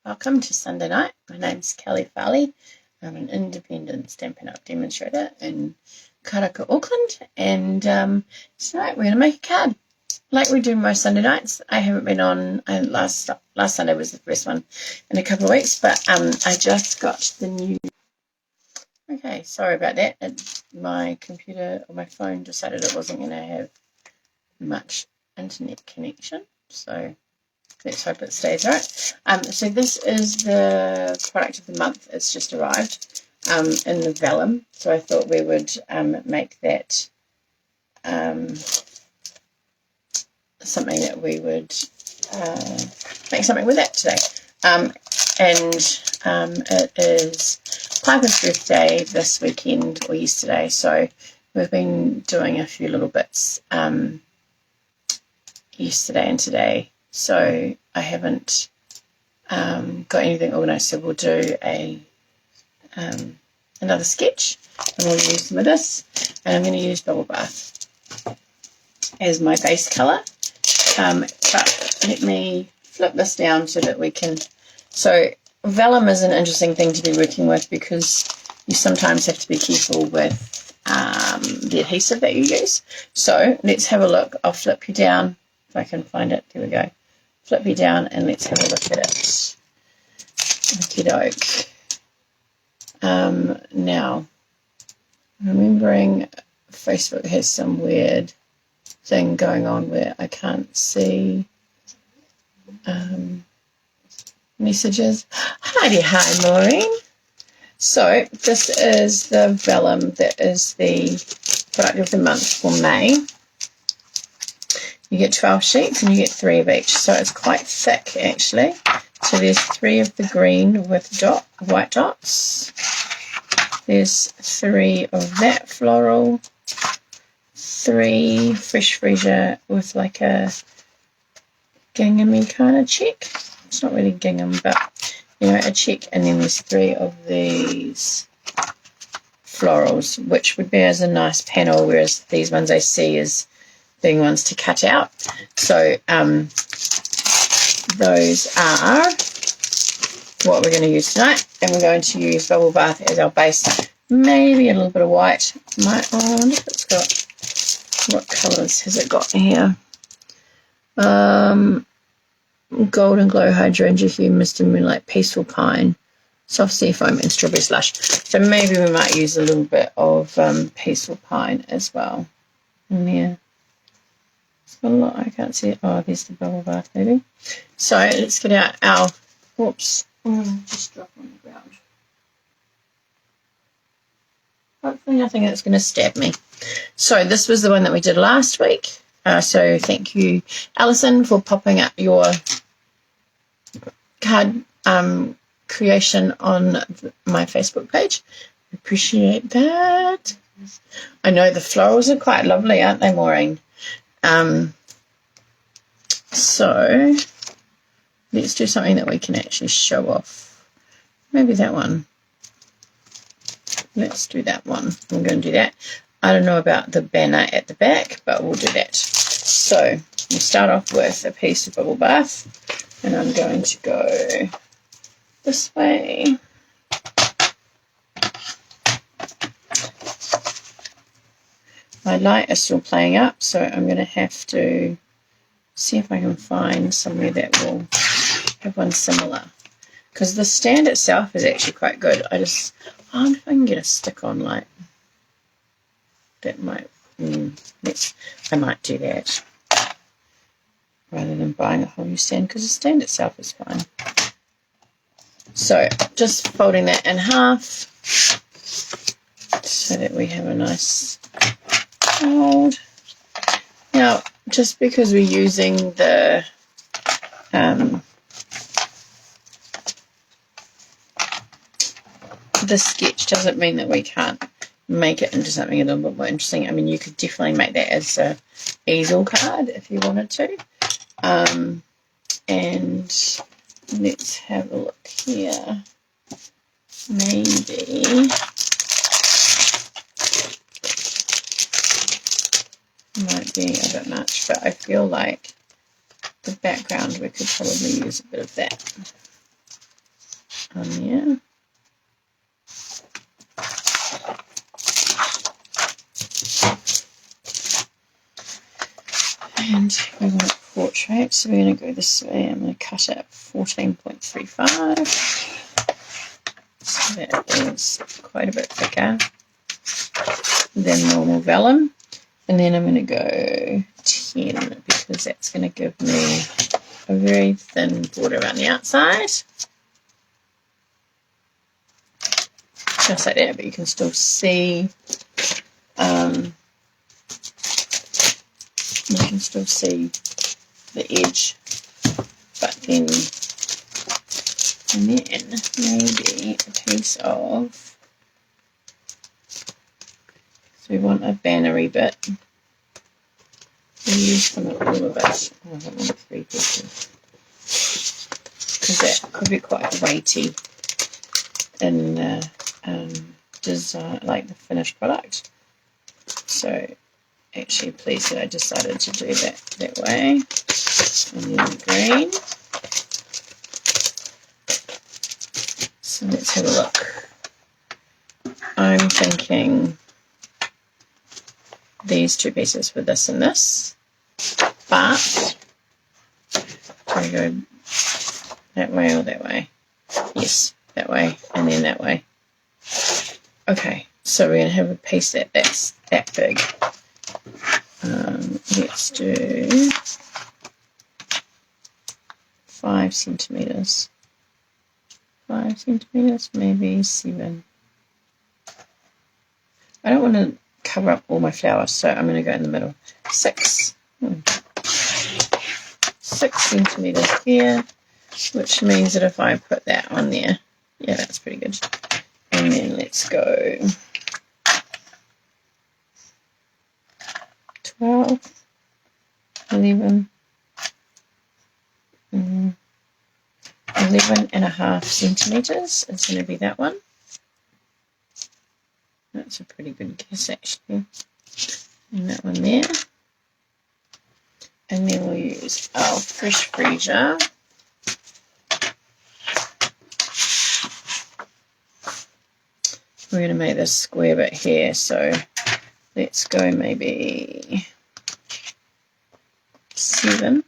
Welcome to Sunday night. My name's Kelley Farley. I'm an independent Stampin' Up demonstrator in Karaka, Auckland, and tonight we're going to make a card like we do most Sunday nights. I haven't been on, last Sunday was the first one in a couple of weeks, but I just got the new, okay, sorry about that. My computer or my phone decided it wasn't going to have much internet connection, so let's hope it stays right. So this is the product of the month. It's just arrived in the vellum. So I thought we would make that something that we would make something with that today. It is Piper's birthday this weekend or yesterday. So we've been doing a few little bits yesterday and today. So I haven't got anything organised, so we'll do another sketch, and we'll use some of this. And I'm going to use Bubblebath as my base colour. But let me flip this down so that we can. So vellum is an interesting thing to be working with because you sometimes have to be careful with the adhesive that you use. So let's have a look. I'll flip you down if I can find it. There we go. Flip you down and let's have a look at it. Okie doke. Now, remembering Facebook has some weird thing going on where I can't see messages. Hi, Maureen. So this is the vellum that is the product of the month for May. You get 12 sheets and you get 3 of each, so it's quite thick actually. So there's 3 of the green with white dots. There's 3 of that floral. 3 fresh freesia with like a gingham-y kind of check. It's not really gingham, but you know, a check. And then there's 3 of these florals, which would be as a nice panel, whereas these ones I see as being ones to cut out. So those are what we're going to use tonight, and we're going to use Bubblebath as our base. Maybe a little bit of white. I wonder if it's got, what colours has it got here? Golden Glow, Hydrangea Hue, Misty Moonlight, Peaceful Pine, Soft Sea Foam, and Strawberry Slush. So maybe we might use a little bit of Peaceful Pine as well in there. A lot, I can't see it. Oh, there's the Bubblebath maybe. So let's get out our, whoops, just drop on the ground. Hopefully nothing that's going to stab me. So this was the one that we did last week. So thank you, Alison, for popping up your card creation on my Facebook page. Appreciate that. I know the florals are quite lovely, aren't they, Maureen? So let's do something that we can actually show off. Maybe that one. Let's do that one. I'm going to do that. I don't know about the banner at the back, but we'll do that. So we'll start off with a piece of Bubblebath, and I'm going to go this way. My light is still playing up, so I'm going to have to see if I can find somewhere that will have one similar. Because the stand itself is actually quite good. I wonder if I can get a stick-on light. That might, I might do that rather than buying a whole new stand, because the stand itself is fine. So just folding that in half so that we have a nice fold. Now, just because we're using the sketch doesn't mean that we can't make it into something a little bit more interesting. I mean, you could definitely make that as a easel card if you wanted to. And let's have a look here. Maybe might be a bit much, but I feel like the background we could probably use a bit of that. on there. And we want portrait, so we're going to go this way. I'm going to cut it 14.35. So that is quite a bit thicker than normal vellum. And then I'm going to go 10 because that's going to give me a very thin border around the outside. Just like that, but you can still see the edge, but then maybe a piece of, so we want a bannery bit. We'll use some of all of it. I don't want 3 pieces because that could be quite weighty in the design, like the finished product. So actually pleased that I decided to do that way. And then green. So let's have a look. I'm thinking these 2 pieces for this and this, but do I go that way or that way? Yes, that way and then that way. Okay, so we're going to have a piece that's that big. Let's do 5 centimeters. 5 centimeters, maybe 7. I don't want to cover up all my flowers, so I'm going to go in the middle. 6 centimeters here, which means that if I put that on there, yeah, that's pretty good. And then let's go 12, 11, 11.5 centimeters is going to be that one. That's a pretty good guess actually. And that one there. And then we'll use our fresh freezer. We're going to make this square bit here, so let's go maybe 7.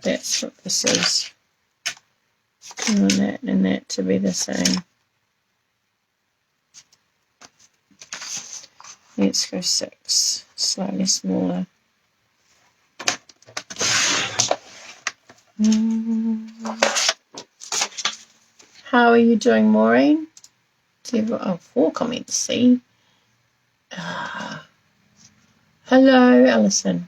That's what this is. I want that and that to be the same. Let's go 6, slightly smaller. How are you doing, Maureen? 4 comments, see? Hello, Alison.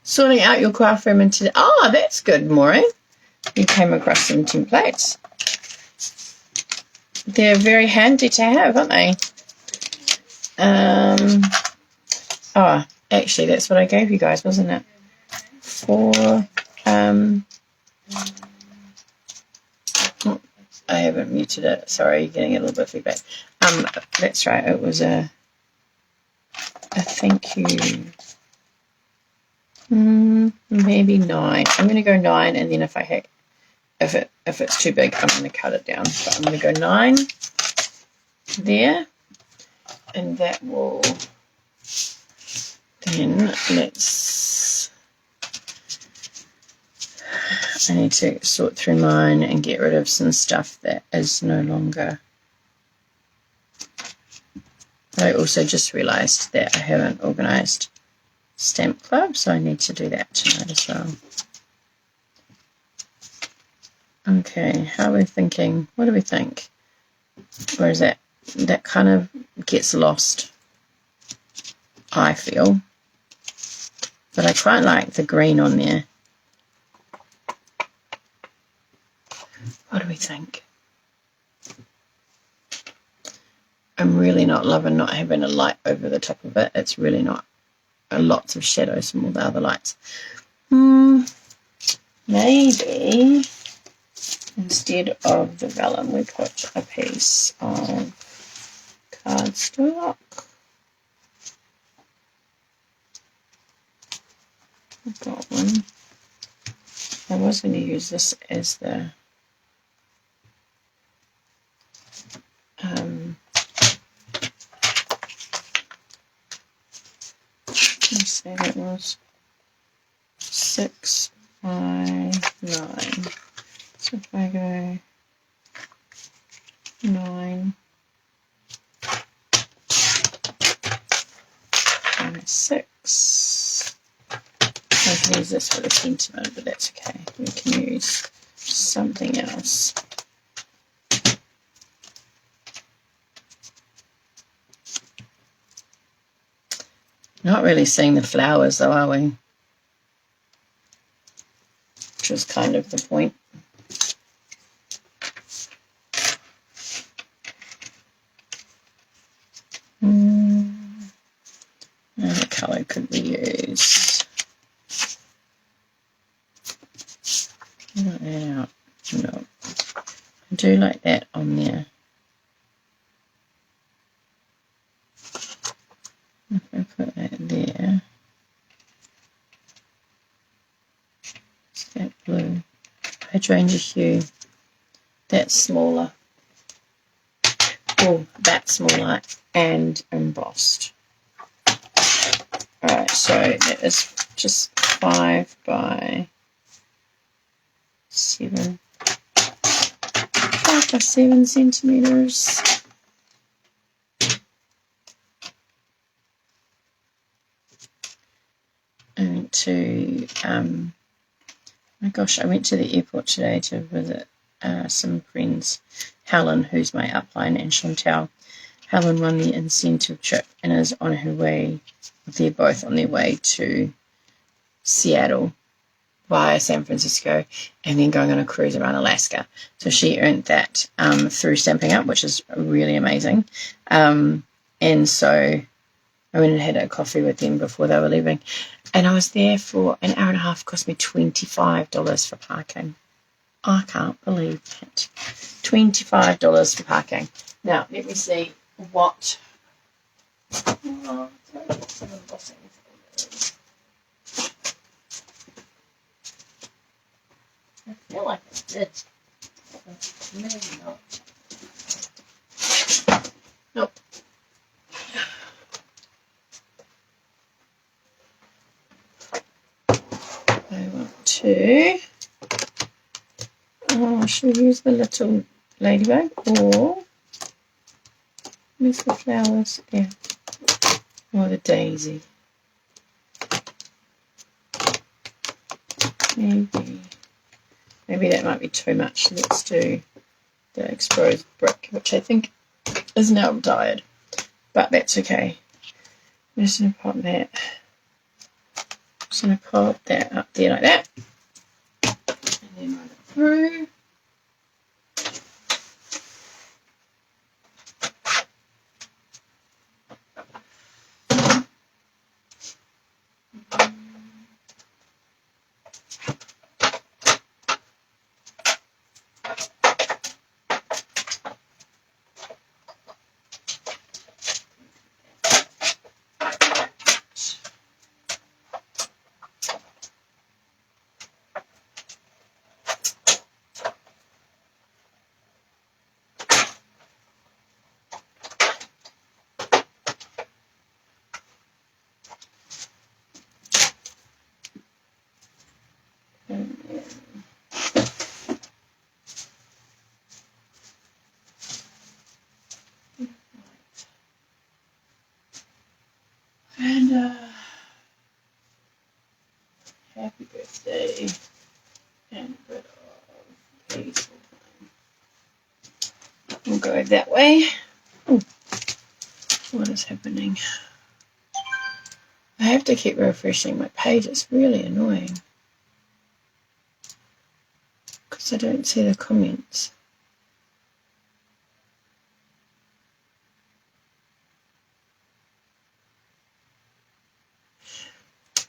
Sorting out your craft room into the... Oh, that's good, Maureen. You came across some templates. They're very handy to have, aren't they? Oh, actually, that's what I gave you guys, wasn't it? For... I haven't muted it. Sorry, getting a little bit of feedback. That's right. It was a thank you. Maybe 9. I'm going to go 9, and then if it's too big, I'm going to cut it down. But I'm going to go 9 there, and that will. Then I need to sort through mine and get rid of some stuff that is no longer. I also just realised that I haven't organised Stamp Club, so I need to do that tonight as well. Okay, how are we thinking? What do we think? Or is that kind of gets lost, I feel. But I quite like the green on there. What do we think? I'm really not loving not having a light over the top of it. It's really not. Lots of shadows from all the other lights. Maybe instead of the vellum, we put a piece of cardstock. I've got one. I was going to use this as the let's see, that was 6 by 9. So if I go 9 and 6, I can use this for the sentiment, but that's okay. We can use something else. Not really seeing the flowers though, are we? Which was kind of the point. What colour could we use? Not that out. No. I do like that on there. If I put that there, it's that blue. Hydrangea hue. That's smaller. Oh, that's smaller and embossed. Alright, so that is just 5 by 7. 5 by 7 centimeters. I went to, my gosh, I went to the airport today to visit some friends. Helen, who's my upline, and Chantal. Helen won the incentive trip and is on her way, they're both on their way to Seattle via San Francisco and then going on a cruise around Alaska. So she earned that through Stamping Up, which is really amazing. And so I went and had a coffee with them before they were leaving. And I was there for an hour and a half. It cost me $25 for parking. I can't believe that. $25 for parking. Now, let me see what... Oh, some embossing folders. I feel like I did. But maybe not. Nope. I want to... Oh, should we use the little ladybug or where's the flowers? Yeah. Or the daisy. Maybe that might be too much. Let's do the exposed brick, which I think is now dyed, but that's okay. I'm just going to pop that. Just going to pop that up there like that, and then run it through. And happy birthday and a bit of peaceful time. We'll go that way. Ooh, what is happening? I have to keep refreshing my page. It's really annoying because I don't see the comments.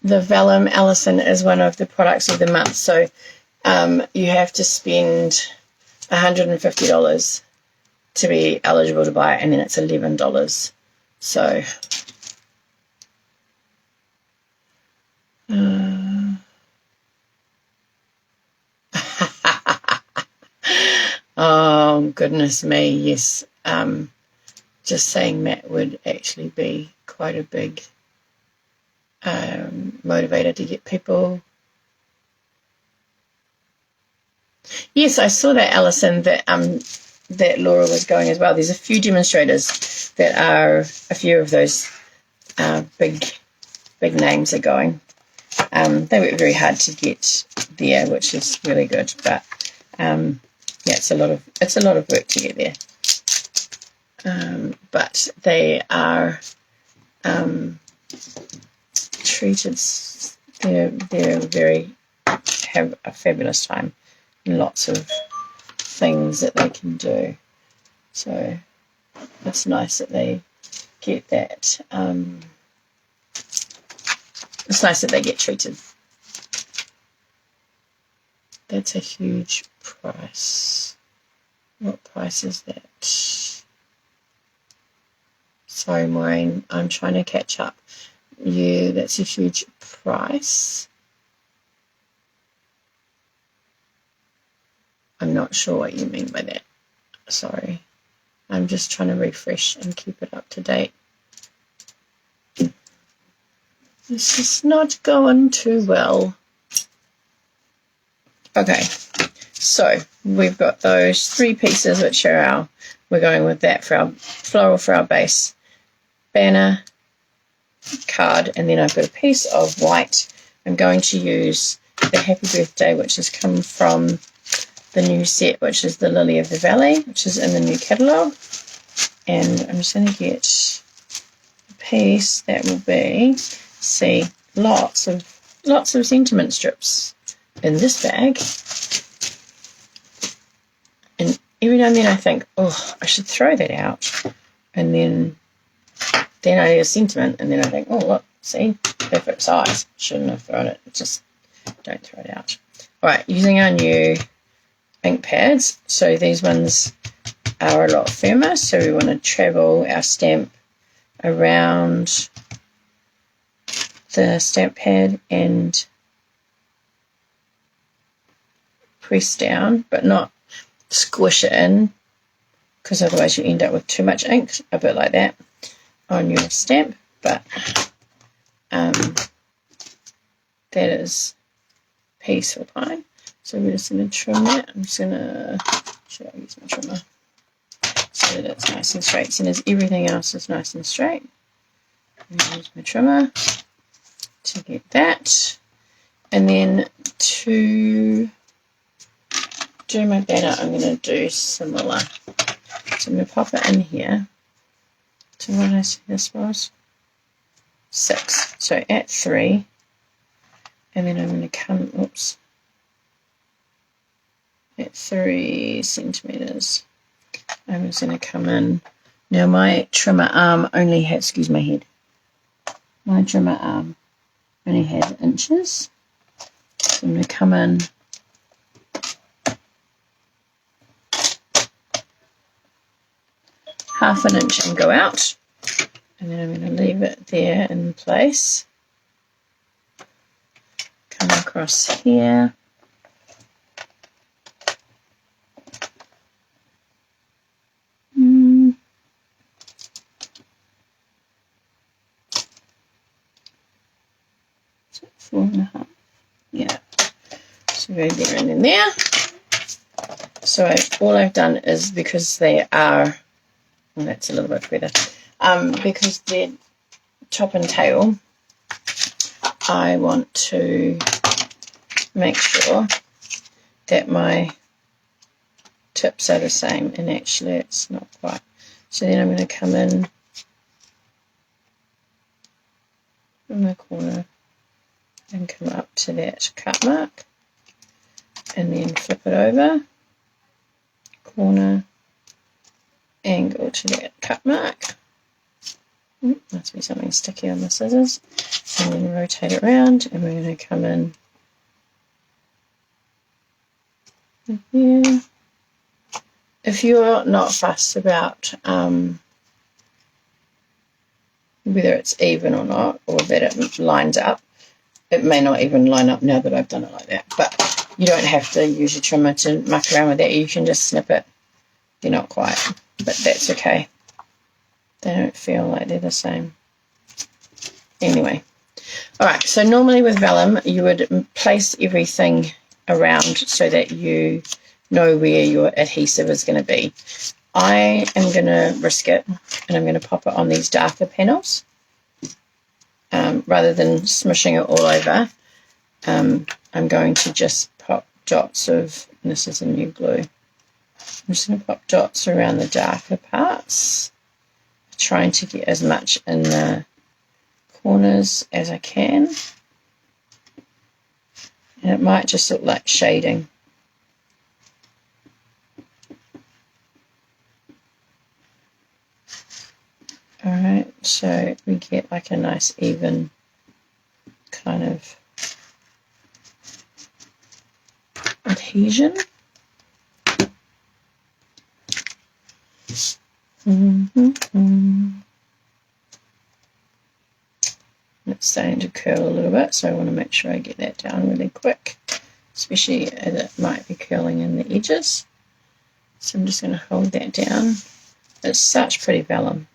The Vellum Allison is one of the products of the month, so you have to spend $150 to be eligible to buy it, and then it's $11. So Oh, goodness me, yes. Just saying that would actually be quite a big motivator to get people. Yes, I saw that, Alison, that that Laura was going as well. There's a few demonstrators that are, a few of those big names are going. They work very hard to get there, which is really good. But yeah, it's a lot of work to get there. But they are treated. They're very have a fabulous time. And lots of things that they can do. So it's nice that they get that. It's nice that they get treated. That's a huge price. What price is that? Sorry, Maureen, I'm trying to catch up. Yeah, that's a huge price. I'm not sure what you mean by that. Sorry. I'm just trying to refresh and keep it up to date. This is not going too well. Okay, so we've got those 3 pieces, which are we're going with that for our floral for our base banner card, and then I've got a piece of white. I'm going to use the Happy Birthday, which has come from the new set, which is the Lily of the Valley, which is in the new catalogue. And I'm just going to get a piece that will be, see, lots of sentiment strips in this bag. And every now and then I think, oh, I should throw that out. And then I need a sentiment, and then I think, oh, look, see, perfect size. Shouldn't have thrown it. Just don't throw it out. All right, using our new ink pads. So these ones are a lot firmer, so we want to travel our stamp around the stamp pad and press down, but not squish it in, because otherwise you end up with too much ink, a bit like that on your stamp. But that is peaceful fine. So we're just going to trim that. I'm just going to use my trimmer so that it's nice and straight. So as everything else is nice and straight, I'm going to use my trimmer to get that. And then to do my banner, I'm going to do similar. So I'm going to pop it in here. So what did I say this was? 6. So at 3, and then I'm going to come, oops, at 3 centimeters. I'm just going to come in. Now my trimmer arm only has, excuse my head, my trimmer arm only has inches. So I'm going to come in half an inch and go out, and then I'm going to leave it there in place. Come across here. So 4.5. Yeah. So go there and then there. So all I've done is, because they are, well, that's a little bit further, because they're top and tail, I want to make sure that my tips are the same, and actually it's not quite. So then I'm going to come in from the corner and come up to that cut mark, and then flip it over, corner, angle to that cut mark. Must be something sticky on the scissors. And then rotate it around, and we're going to come in here. If you're not fussed about whether it's even or not, or that it lines up, it may not even line up now that I've done it like that, but You don't have to use your trimmer to muck around with that. You can just snip it. They're not quite, but that's okay. They don't feel like they're the same. Anyway. Alright, so normally with vellum, you would place everything around so that you know where your adhesive is going to be. I am going to risk it, and I'm going to pop it on these darker panels. Rather than smushing it all over, I'm going to just pop dots of, and this is a new glue, I'm just going to pop dots around the darker parts, trying to get as much in the corners as I can. And it might just look like shading. Alright, so we get like a nice even kind of adhesion. It's starting to curl a little bit, so I want to make sure I get that down really quick, especially as it might be curling in the edges. So I'm just going to hold that down. It's such pretty vellum.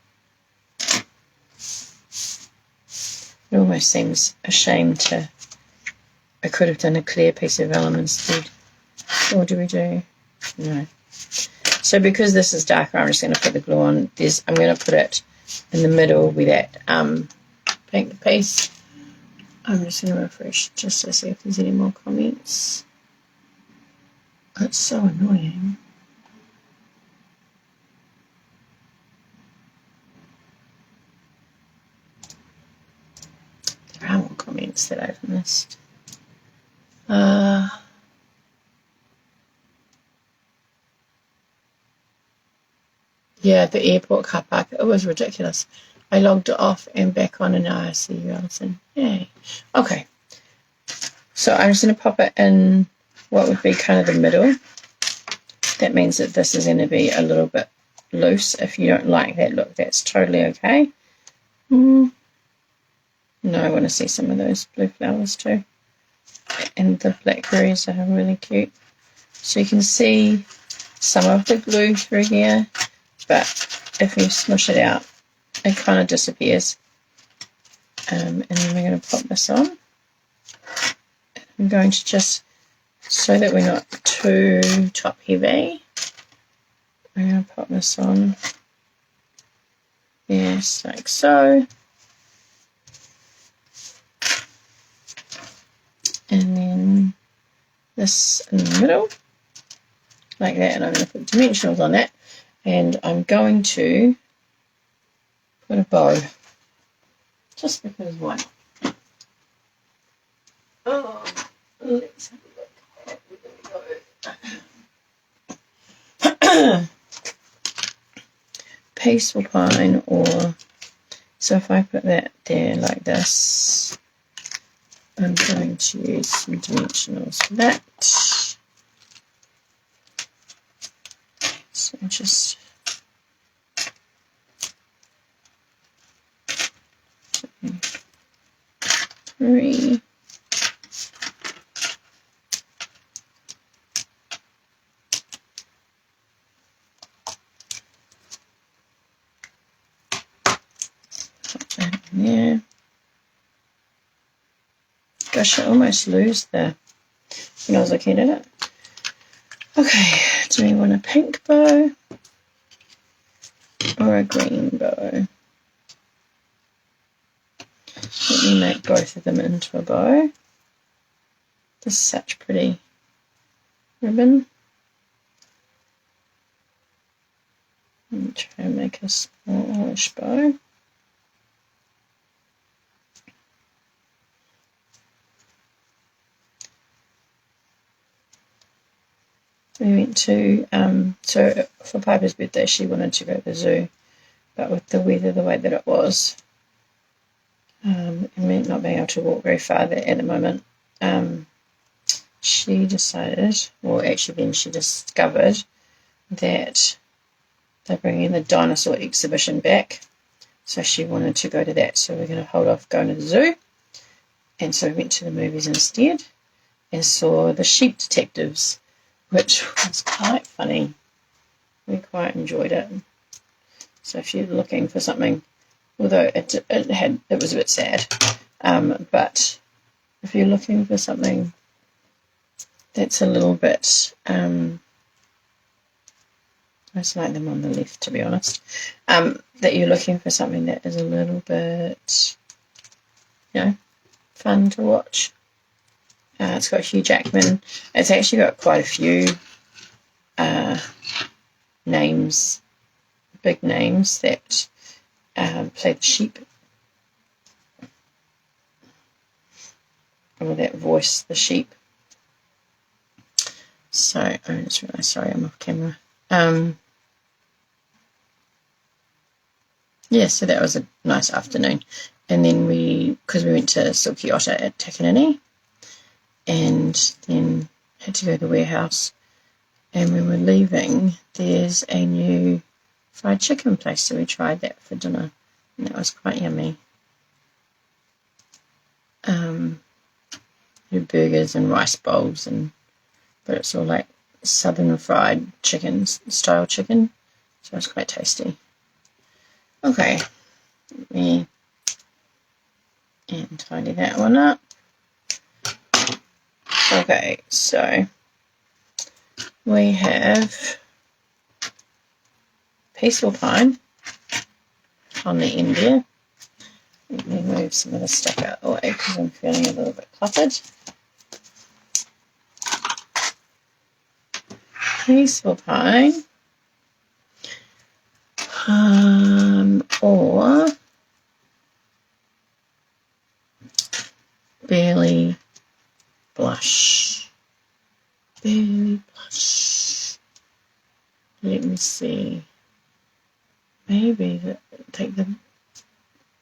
It almost seems a shame to... I could have done a clear piece of vellum instead. What do we do? No. So because this is darker, I'm just going to put the glue on. I'm going to put it in the middle with that pink piece. I'm just going to refresh just to see if there's any more comments. It's so annoying. There are more comments that I've missed. Yeah, the airport car park, it was ridiculous. I logged it off and back on, and now I see you, Alison. Yay. Okay. So I'm just going to pop it in what would be kind of the middle. That means that this is going to be a little bit loose. If you don't like that look, that's totally okay. No, I want to see some of those blue flowers too. And the blackberries are really cute. So you can see some of the glue through here, but if you smush it out, it kind of disappears. And then we're going to pop this on. I'm going to just, so that we're not too top heavy, I'm going to pop this on. Yes, like so. And then this in the middle, like that, and I'm going to put dimensionals on that, and I'm going to put a bow, just because why not? Oh, let's have a look. Peaceful pine, or so if I put that there like this, I'm going to use some dimensionals for that. So just 3. Put that in there. Gosh, I almost lose the when I was looking at it. Okay, do we want a pink bow or a green bow? Let me make both of them into a bow. This is such pretty ribbon. And try and make a smallish bow. We went to, so for Piper's birthday she wanted to go to the zoo, but with the weather the way that it was, it meant not being able to walk very far there at the moment, she decided, or actually then she discovered that they're bringing the dinosaur exhibition back, so she wanted to go to that, so we're going to hold off going to the zoo, and so we went to the movies instead. and saw The Sheep Detectives, which was quite funny. We quite enjoyed it. So if you're looking for something, although it was a bit sad, but if you're looking for something that's a little bit, I just like them on the left, to be honest, that you're looking for something that is a little bit, fun to watch. It's got Hugh Jackman. It's actually got quite a few names, big names that play the sheep, or that voice the sheep. So I just realised, sorry, I'm off camera. Yeah, so that was a nice afternoon. And then because we went to Silky Otter at Takanini, and then had to go to the warehouse. And when we're leaving, there's a new fried chicken place, so we tried that for dinner, and that was quite yummy. Burgers and rice bowls, but it's all like southern fried style chicken, so it's quite tasty. Okay, let me tidy that one up. Okay, so we have Peaceful Pine on the end there. Let me move some of the stuff out of the way because I'm feeling a little bit cluttered. Peaceful Pine, or Barely Blush. Barely Blush. Let me see. Maybe take the.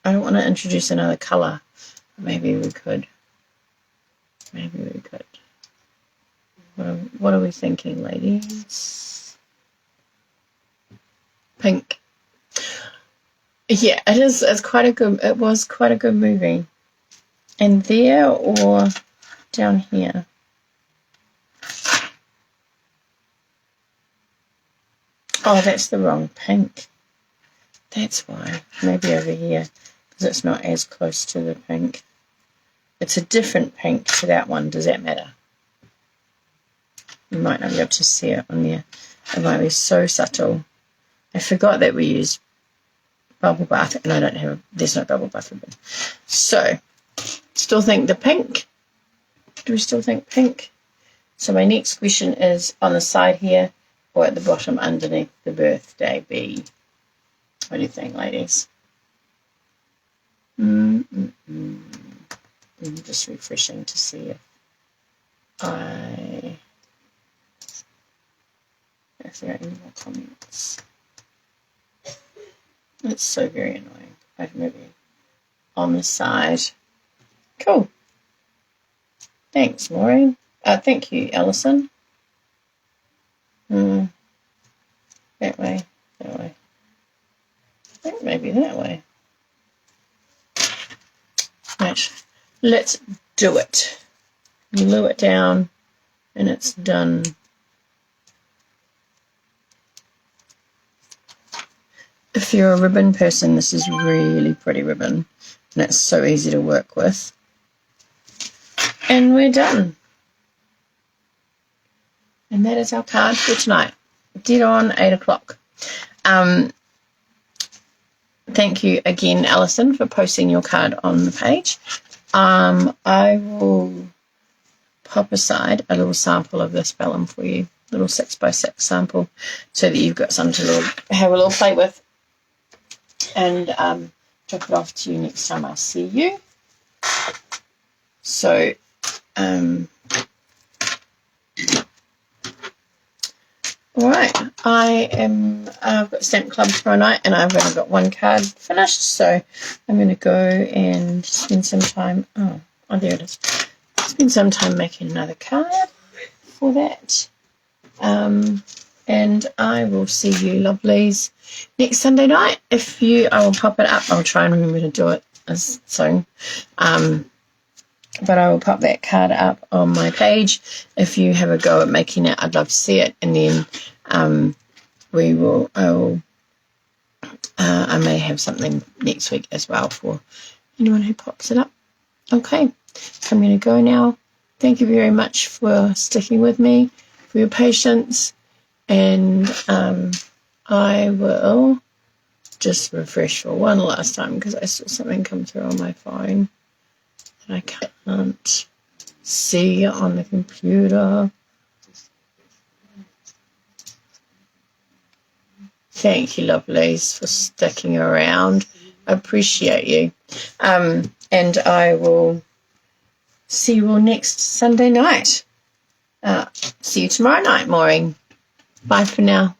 I don't want to introduce another colour. Maybe we could. What are we thinking, ladies? Pink. Yeah, it is. It was quite a good movie. And there or down here? Oh, that's the wrong pink. That's why. Maybe over here, because it's not as close to the pink. It's a different pink to that one. Does that matter? You might not be able to see it on there. It might be so subtle. I forgot that we use Bubblebath, and there's no Bubblebath ribbon. So, still think the pink? Do we still think pink? So my next question is on the side here or at the bottom underneath the birthday bee. What do you think, ladies? I'm just refreshing to see if there are any more comments. It's so very annoying. Maybe on the side. Cool. Thanks, Maureen. Thank you, Alison. That way. I think maybe that way. Right. Let's do it. Glue it down, and it's done. If you're a ribbon person, this is really pretty ribbon, and it's so easy to work with. And we're done. And that is our card for tonight. Dead on 8 o'clock. Thank you again, Alison, for posting your card on the page. I will pop aside a little sample of this vellum for you, little 6x6 sample, so that you've got something to have a little play with. And drop it off to you next time I see you. So, all right, I've got Stamp Club tomorrow night, and I've only got one card finished, so I'm going to go and spend some time. Oh, there it is. Spend some time making another card for that. And I will see you lovelies next Sunday night. I will pop it up. I'll try and remember to do it as soon. but I will pop that card up on my page. If you have a go at making it, I'd love to see it, and then I may have something next week as well for anyone who pops it up. Okay, I'm going to go now. Thank you very much for sticking with me, for your patience, and I will just refresh for one last time because I saw something come through on my phone that I can't see on the computer. Thank you, lovelies, for sticking around. I appreciate you. And I will see you all next Sunday night. See you tomorrow night, Maureen. Bye for now.